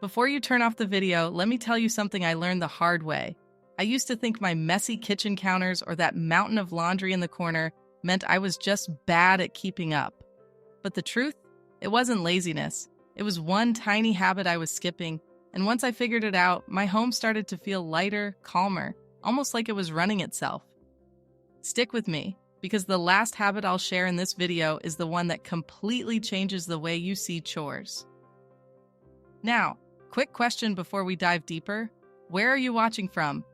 Before you turn off the video, let me tell you something I learned the hard way. I used to think my messy kitchen counters or that mountain of laundry in the corner meant I was just bad at keeping up. But the truth? It wasn't laziness. It was one tiny habit I was skipping, and once I figured it out, my home started to feel lighter, calmer, almost like it was running itself. Stick with me, because the last habit I'll share in this video is the one that completely changes the way you see chores. Now, quick question before we dive deeper. Where are you watching from?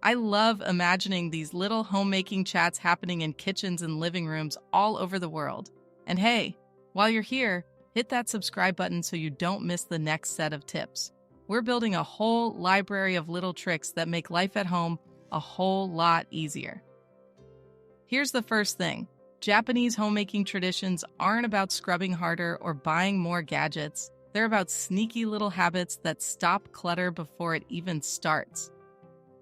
I love imagining these little homemaking chats happening in kitchens and living rooms all over the world. And hey, while you're here, hit that subscribe button so you don't miss the next set of tips. We're building a whole library of little tricks that make life at home a whole lot easier. Here's the first thing. Japanese homemaking traditions aren't about scrubbing harder or buying more gadgets. They're about sneaky little habits that stop clutter before it even starts.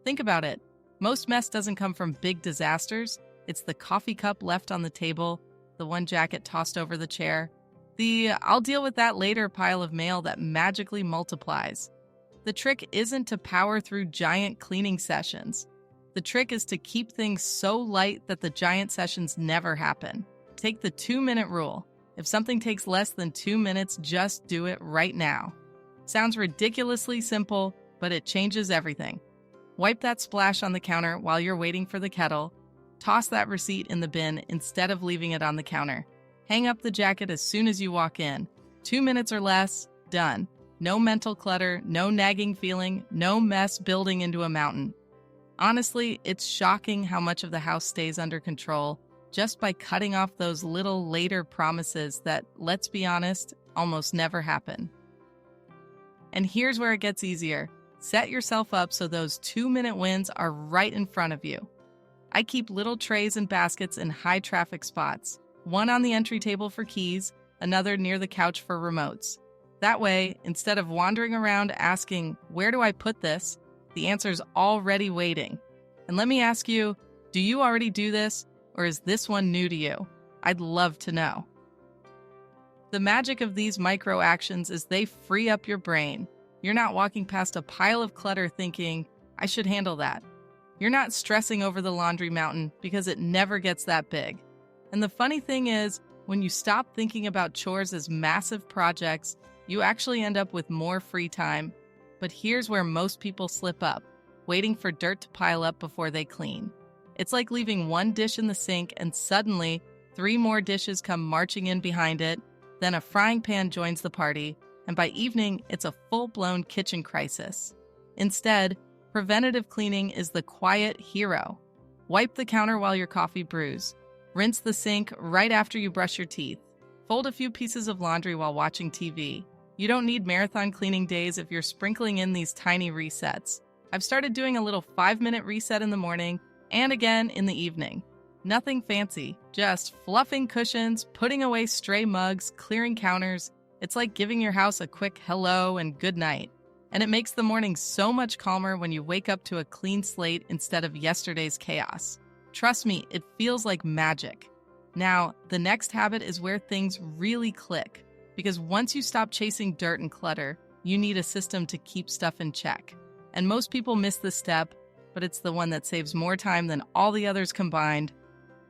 Think about it. Most mess doesn't come from big disasters. It's the coffee cup left on the table, the one jacket tossed over the chair, the "I'll deal with that later" pile of mail that magically multiplies. The trick isn't to power through giant cleaning sessions. The trick is to keep things so light that the giant sessions never happen. Take the 2-minute rule. If something takes less than 2 minutes, just do it right now. Sounds ridiculously simple, but it changes everything. Wipe that splash on the counter while you're waiting for the kettle. Toss that receipt in the bin instead of leaving it on the counter. Hang up the jacket as soon as you walk in. 2 minutes or less, done. No mental clutter, no nagging feeling, no mess building into a mountain. Honestly, it's shocking how much of the house stays under control just by cutting off those little later promises that, let's be honest, almost never happen. And here's where it gets easier. Set yourself up so those 2-minute wins are right in front of you. I keep little trays and baskets in high traffic spots. One on the entry table for keys, another near the couch for remotes. That way, instead of wandering around asking, "Where do I put this?" the answer's already waiting. And let me ask you, do you already do this, or is this one new to you? I'd love to know. The magic of these micro actions is they free up your brain. You're not walking past a pile of clutter thinking, "I should handle that." You're not stressing over the laundry mountain because it never gets that big. And the funny thing is, when you stop thinking about chores as massive projects, you actually end up with more free time. But here's where most people slip up, waiting for dirt to pile up before they clean. It's like leaving one dish in the sink and suddenly 3 more dishes come marching in behind it, then a frying pan joins the party, and by evening, it's a full-blown kitchen crisis. Instead, preventative cleaning is the quiet hero. Wipe the counter while your coffee brews. Rinse the sink right after you brush your teeth. Fold a few pieces of laundry while watching TV. You don't need marathon cleaning days if you're sprinkling in these tiny resets. I've started doing a little 5-minute reset in the morning and again in the evening. Nothing fancy, just fluffing cushions, putting away stray mugs, clearing counters. It's like giving your house a quick hello and good night. And it makes the morning so much calmer when you wake up to a clean slate instead of yesterday's chaos. Trust me, it feels like magic. Now, the next habit is where things really click. Because once you stop chasing dirt and clutter, you need a system to keep stuff in check. And most people miss this step, but it's the one that saves more time than all the others combined.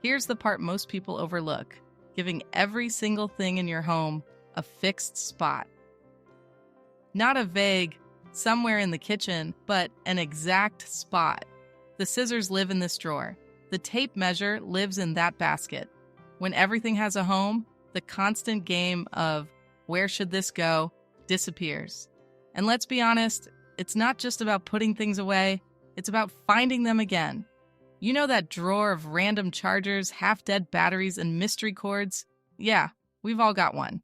Here's the part most people overlook: giving every single thing in your home a fixed spot. Not a vague, somewhere in the kitchen, but an exact spot. The scissors live in this drawer. The tape measure lives in that basket. When everything has a home, the constant game of "where should this go?" disappears. And let's be honest, it's not just about putting things away, it's about finding them again. You know that drawer of random chargers, half-dead batteries, and mystery cords? Yeah, we've all got one.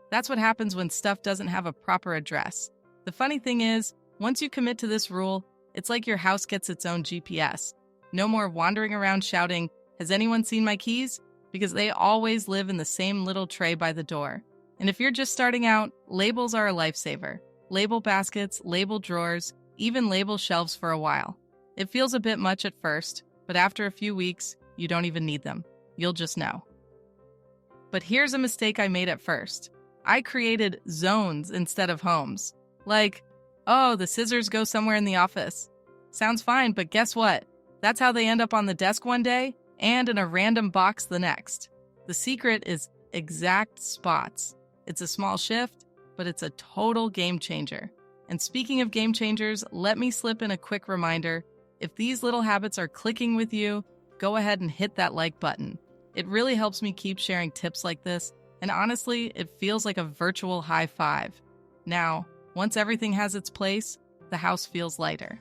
That's what happens when stuff doesn't have a proper address. The funny thing is, once you commit to this rule, it's like your house gets its own GPS. No more wandering around shouting, "Has anyone seen my keys?" Because they always live in the same little tray by the door. And if you're just starting out, labels are a lifesaver. Label baskets, label drawers, even label shelves for a while. It feels a bit much at first, but after a few weeks, you don't even need them. You'll just know. But here's a mistake I made at first. I created zones instead of homes. Like, Oh, the scissors go somewhere in the office. Sounds fine, but guess what? That's how they end up on the desk one day and in a random box the next. The secret is exact spots. It's a small shift, but it's a total game changer. And speaking of game changers, let me slip in a quick reminder. If these little habits are clicking with you, go ahead and hit that like button. It really helps me keep sharing tips like this, and honestly, it feels like a virtual high five. Now, once everything has its place, the house feels lighter.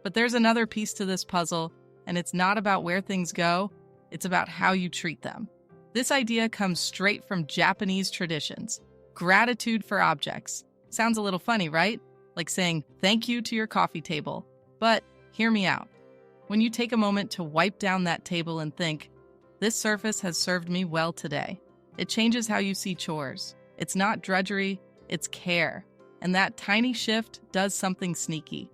But there's another piece to this puzzle, and it's not about where things go, it's about how you treat them. This idea comes straight from Japanese traditions. Gratitude for objects. Sounds a little funny, right? Like saying thank you to your coffee table. But hear me out. When you take a moment to wipe down that table and think, this surface has served me well today, it changes how you see chores. It's not drudgery, it's care. And that tiny shift does something sneaky.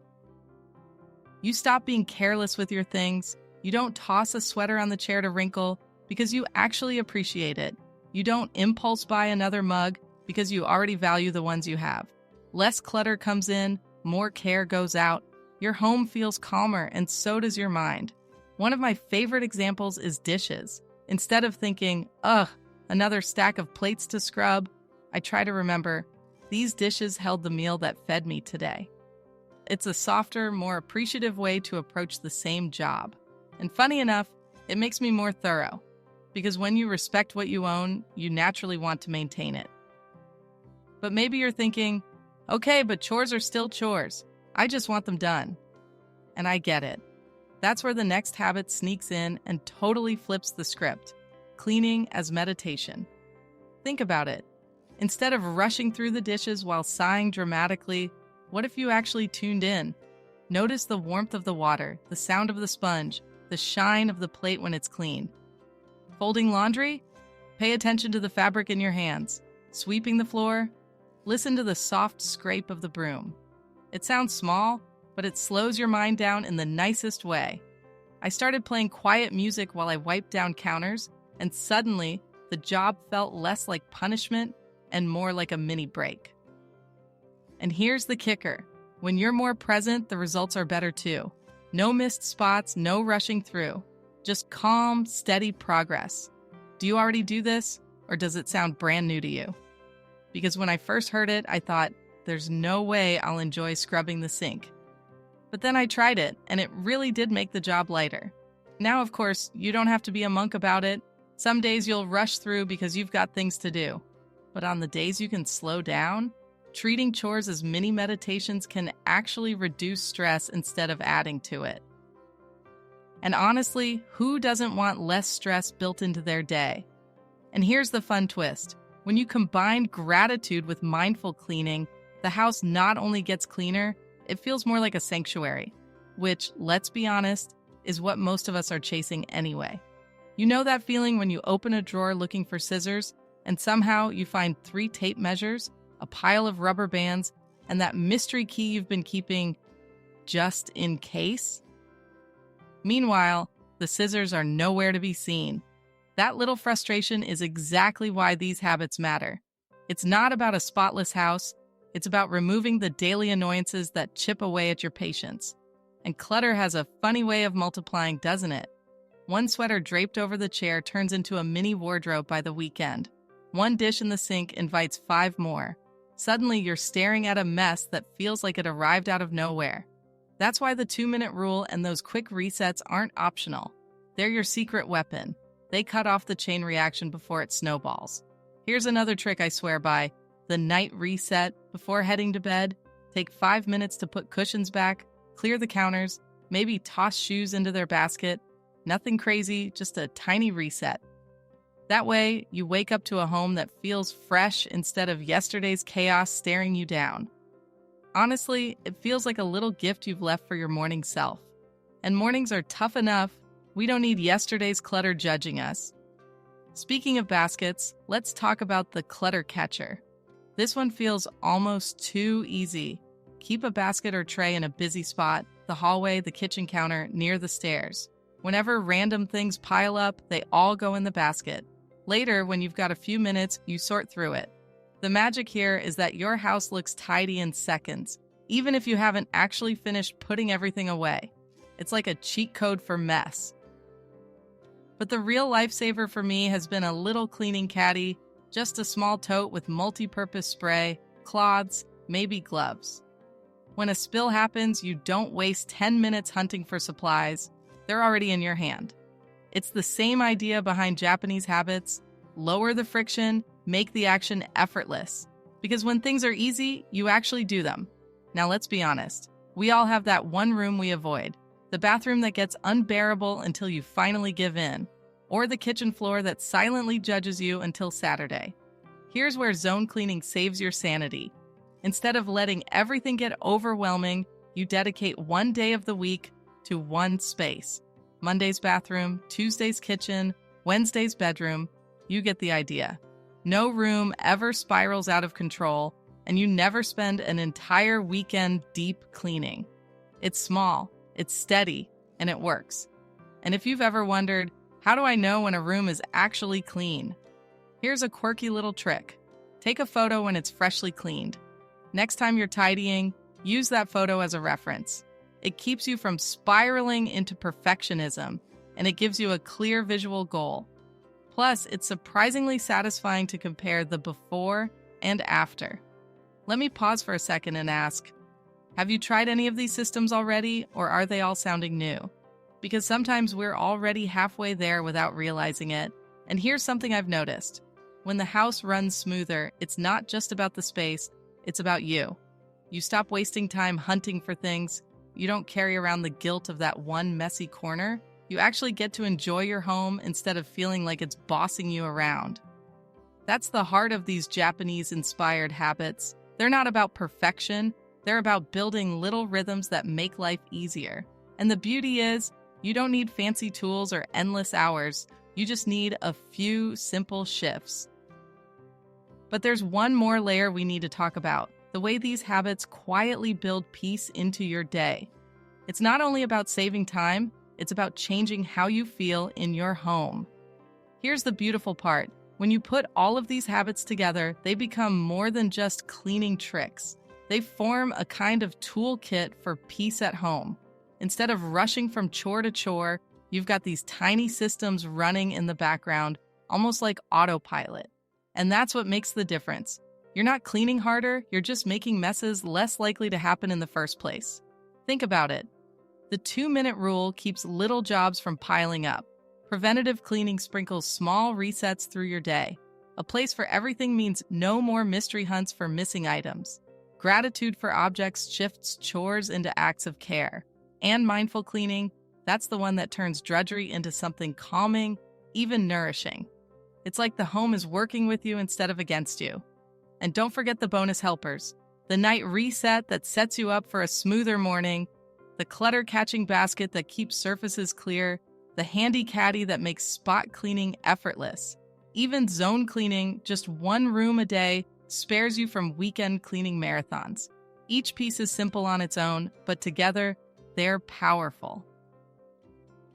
You stop being careless with your things. You don't toss a sweater on the chair to wrinkle because you actually appreciate it. You don't impulse buy another mug because you already value the ones you have. Less clutter comes in, more care goes out. Your home feels calmer, and so does your mind. One of my favorite examples is dishes. Instead of thinking, ugh, another stack of plates to scrub, I try to remember, these dishes held the meal that fed me today. It's a softer, more appreciative way to approach the same job. And funny enough, it makes me more thorough. Because when you respect what you own, you naturally want to maintain it. But maybe you're thinking, okay, but chores are still chores. I just want them done. And I get it. That's where the next habit sneaks in and totally flips the script. Cleaning as meditation. Think about it. Instead of rushing through the dishes while sighing dramatically, what if you actually tuned in? Notice the warmth of the water, the sound of the sponge, the shine of the plate when it's clean. Folding laundry? Pay attention to the fabric in your hands. Sweeping the floor? Listen to the soft scrape of the broom. It sounds small, but it slows your mind down in the nicest way. I started playing quiet music while I wiped down counters, and suddenly, the job felt less like punishment and more like a mini break. And here's the kicker. When you're more present, the results are better too. No missed spots, no rushing through. Just calm, steady progress. Do you already do this, or does it sound brand new to you? Because when I first heard it, I thought, there's no way I'll enjoy scrubbing the sink. But then I tried it, and it really did make the job lighter. Now, of course, you don't have to be a monk about it. Some days you'll rush through because you've got things to do. But on the days you can slow down, treating chores as mini meditations can actually reduce stress instead of adding to it. And honestly, who doesn't want less stress built into their day? And here's the fun twist. When you combine gratitude with mindful cleaning, the house not only gets cleaner, it feels more like a sanctuary, which, let's be honest, is what most of us are chasing anyway. You know that feeling when you open a drawer looking for scissors, and somehow you find 3 tape measures, a pile of rubber bands, and that mystery key you've been keeping just in case? Meanwhile, the scissors are nowhere to be seen. That little frustration is exactly why these habits matter. It's not about a spotless house. It's about removing the daily annoyances that chip away at your patience. And clutter has a funny way of multiplying, doesn't it? One sweater draped over the chair turns into a mini wardrobe by the weekend. One dish in the sink invites 5 more. Suddenly, you're staring at a mess that feels like it arrived out of nowhere. That's why the 2-minute rule and those quick resets aren't optional. They're your secret weapon. They cut off the chain reaction before it snowballs. Here's another trick I swear by. The night reset. Before heading to bed, take 5 minutes to put cushions back, clear the counters, maybe toss shoes into their basket. Nothing crazy, just a tiny reset. That way, you wake up to a home that feels fresh instead of yesterday's chaos staring you down. Honestly, it feels like a little gift you've left for your morning self. And mornings are tough enough. We don't need yesterday's clutter judging us. Speaking of baskets, let's talk about the clutter catcher. This one feels almost too easy. Keep a basket or tray in a busy spot, the hallway, the kitchen counter, near the stairs. Whenever random things pile up, they all go in the basket. Later, when you've got a few minutes, you sort through it. The magic here is that your house looks tidy in seconds. even if you haven't actually finished putting everything away. It's like a cheat code for mess. But the real lifesaver for me has been a little cleaning caddy, just a small tote with multi-purpose spray, cloths, maybe gloves. When a spill happens, you don't waste 10 minutes hunting for supplies. They're already in your hand. It's the same idea behind Japanese habits. Lower the friction, make the action effortless. Because when things are easy, you actually do them. Now let's be honest. We all have that one room we avoid. The bathroom that gets unbearable until you finally give in. Or the kitchen floor that silently judges you until Saturday. Here's where zone cleaning saves your sanity. Instead of letting everything get overwhelming, you dedicate one day of the week to one space. Monday's bathroom, Tuesday's kitchen, Wednesday's bedroom. You get the idea. No room ever spirals out of control, and you never spend an entire weekend deep cleaning. It's small, it's steady, and it works. And if you've ever wondered, how do I know when a room is actually clean? Here's a quirky little trick. Take a photo when it's freshly cleaned. Next time you're tidying, use that photo as a reference. It keeps you from spiraling into perfectionism, and it gives you a clear visual goal. Plus, it's surprisingly satisfying to compare the before and after. Let me pause for a second and ask, have you tried any of these systems already, or are they all sounding new? Because sometimes we're already halfway there without realizing it. And here's something I've noticed. When the house runs smoother, it's not just about the space, it's about you. You stop wasting time hunting for things. You don't carry around the guilt of that one messy corner. You actually get to enjoy your home instead of feeling like it's bossing you around. That's the heart of these Japanese-inspired habits. They're not about perfection. They're about building little rhythms that make life easier. And the beauty is, you don't need fancy tools or endless hours. You just need a few simple shifts. But there's one more layer we need to talk about, the way these habits quietly build peace into your day. It's not only about saving time, it's about changing how you feel in your home. Here's the beautiful part. When you put all of these habits together, they become more than just cleaning tricks. They form a kind of toolkit for peace at home. Instead of rushing from chore to chore, you've got these tiny systems running in the background, almost like autopilot. And that's what makes the difference. You're not cleaning harder, you're just making messes less likely to happen in the first place. Think about it. The 2-minute rule keeps little jobs from piling up. Preventative cleaning sprinkles small resets through your day. A place for everything means no more mystery hunts for missing items. Gratitude for objects shifts chores into acts of care. And mindful cleaning, that's the one that turns drudgery into something calming, even nourishing. It's like the home is working with you instead of against you. And don't forget the bonus helpers. The night reset that sets you up for a smoother morning, the clutter-catching basket that keeps surfaces clear, the handy caddy that makes spot cleaning effortless. Even zone cleaning, just one room a day, spares you from weekend cleaning marathons. Each piece is simple on its own, but together, they're powerful.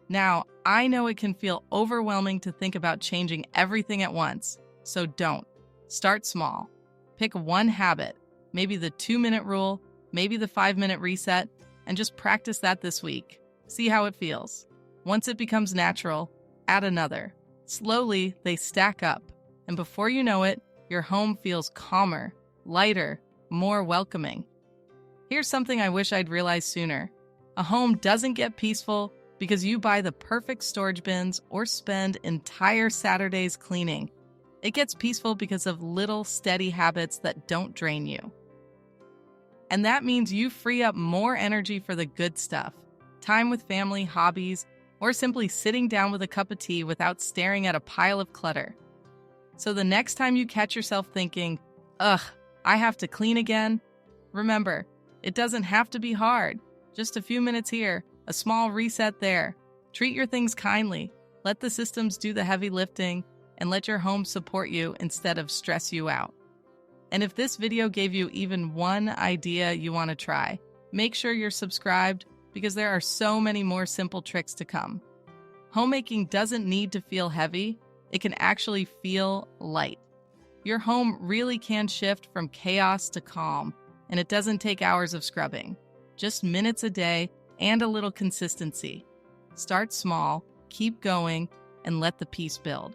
Now, I know it can feel overwhelming to think about changing everything at once, so don't. Start small. Pick one habit, maybe the 2-minute rule, maybe the 5-minute reset, and just practice that this week. See how it feels. Once it becomes natural, add another. Slowly, they stack up, and before you know it, your home feels calmer, lighter, more welcoming. Here's something I wish I'd realized sooner. A home doesn't get peaceful because you buy the perfect storage bins or spend entire Saturdays cleaning. It gets peaceful because of little, steady habits that don't drain you. And that means you free up more energy for the good stuff, time with family, hobbies, or simply sitting down with a cup of tea without staring at a pile of clutter. So the next time you catch yourself thinking, ugh, I have to clean again, remember, it doesn't have to be hard. Just a few minutes here, a small reset there. Treat your things kindly. Let the systems do the heavy lifting, and let your home support you instead of stress you out. And if this video gave you even one idea you want to try, make sure you're subscribed because there are so many more simple tricks to come. Homemaking doesn't need to feel heavy. It can actually feel light. Your home really can shift from chaos to calm and it doesn't take hours of scrubbing. Just minutes a day and a little consistency. Start small, keep going, and let the peace build.